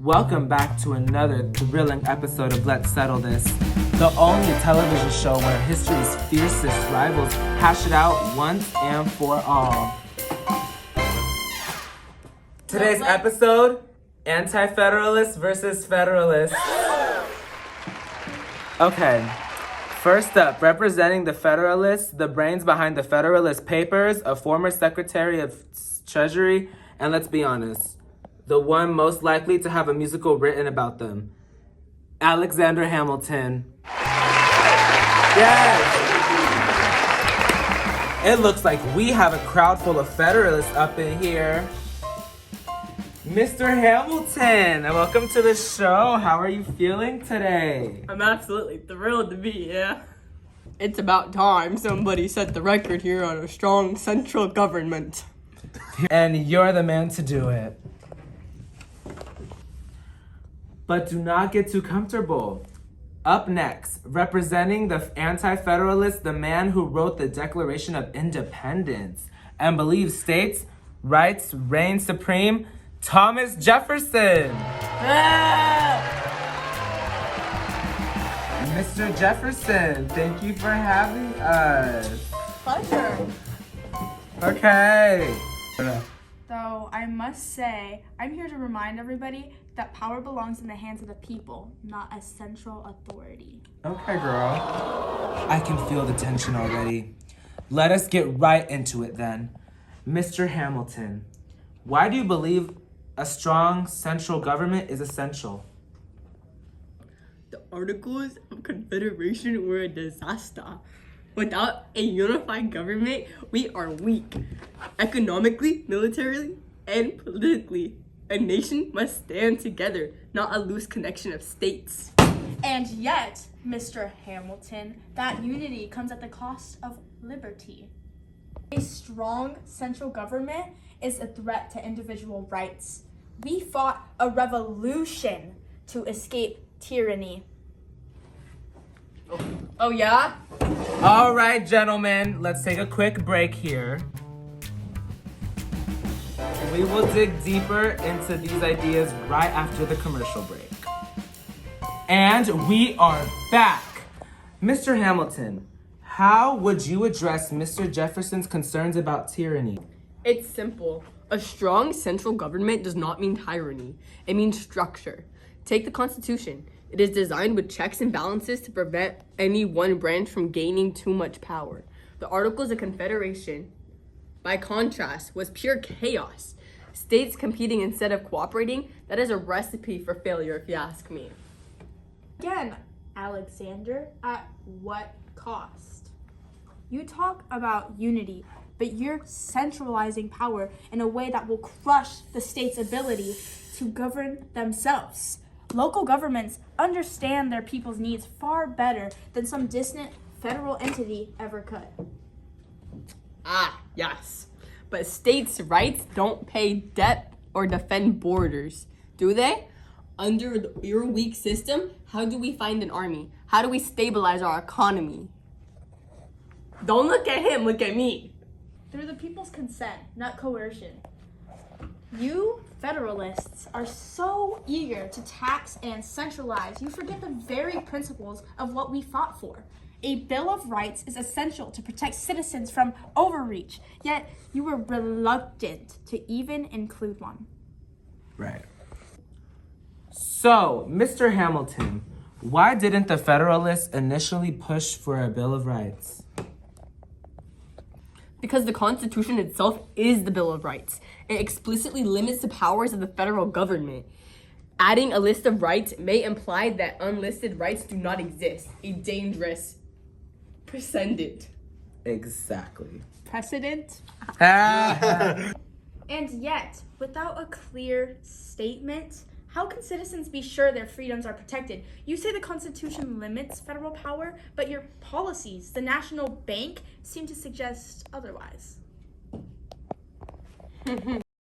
Welcome back to another thrilling episode of Let's Settle This, the only television show where history's fiercest rivals hash it out once and for all. Today's episode, Anti-Federalist versus Federalist. Okay, first up, representing the Federalists, the brains behind the Federalist Papers, a former Secretary of Treasury, and let's be honest, the one most likely to have a musical written about them, Alexander Hamilton. Yes! It looks like we have a crowd full of Federalists up in here. Mr. Hamilton, welcome to the show. How are you feeling today? I'm absolutely thrilled to be here. It's about time somebody set the record here on a strong central government. And you're the man to do it. But do not get too comfortable. Up next, representing the Anti-Federalist, the man who wrote the Declaration of Independence and believes states' rights reign supreme, Thomas Jefferson. Mr. Jefferson, thank you for having us. Pleasure. Okay. Though I must say, I'm here to remind everybody that power belongs in the hands of the people, not a central authority. Okay, girl. I can feel the tension already. Let us get right into it then. Mr. Hamilton, why do you believe a strong central government is essential? The Articles of Confederation were a disaster. Without a unified government, we are weak. Economically, militarily, and politically. A nation must stand together, not a loose connection of states. And yet, Mr. Hamilton, that unity comes at the cost of liberty. A strong central government is a threat to individual rights. We fought a revolution to escape tyranny. Oh yeah? All right, gentlemen, let's take a quick break here. We will dig deeper into these ideas right after the commercial break. And we are back. Mr. Hamilton, how would you address Mr. Jefferson's concerns about tyranny? It's simple. A strong central government does not mean tyranny. It means structure. Take the Constitution. It is designed with checks and balances to prevent any one branch from gaining too much power. The Articles of Confederation, by contrast, was pure chaos. States competing instead of cooperating, that is a recipe for failure if you ask me. Again, Alexander, at what cost? You talk about unity, but you're centralizing power in a way that will crush the state's ability to govern themselves. Local governments understand their people's needs far better than some distant federal entity ever could. Ah, yes. But states' rights don't pay debt or defend borders, do they? Under your weak system, how do we find an army? How do we stabilize our economy? Don't look at him, look at me. Through the people's consent, not coercion. You Federalists are so eager to tax and centralize, you forget the very principles of what we fought for. A Bill of Rights is essential to protect citizens from overreach, yet you were reluctant to even include one. Right. So, Mr. Hamilton, why didn't the Federalists initially push for a Bill of Rights? Because the Constitution itself is the Bill of Rights. It explicitly limits the powers of the federal government. Adding a list of rights may imply that unlisted rights do not exist. A dangerous precedent. Exactly. Precedent? Ah. And yet, without a clear statement, how can citizens be sure their freedoms are protected? You say the Constitution limits federal power, but your policies, the national bank, seem to suggest otherwise.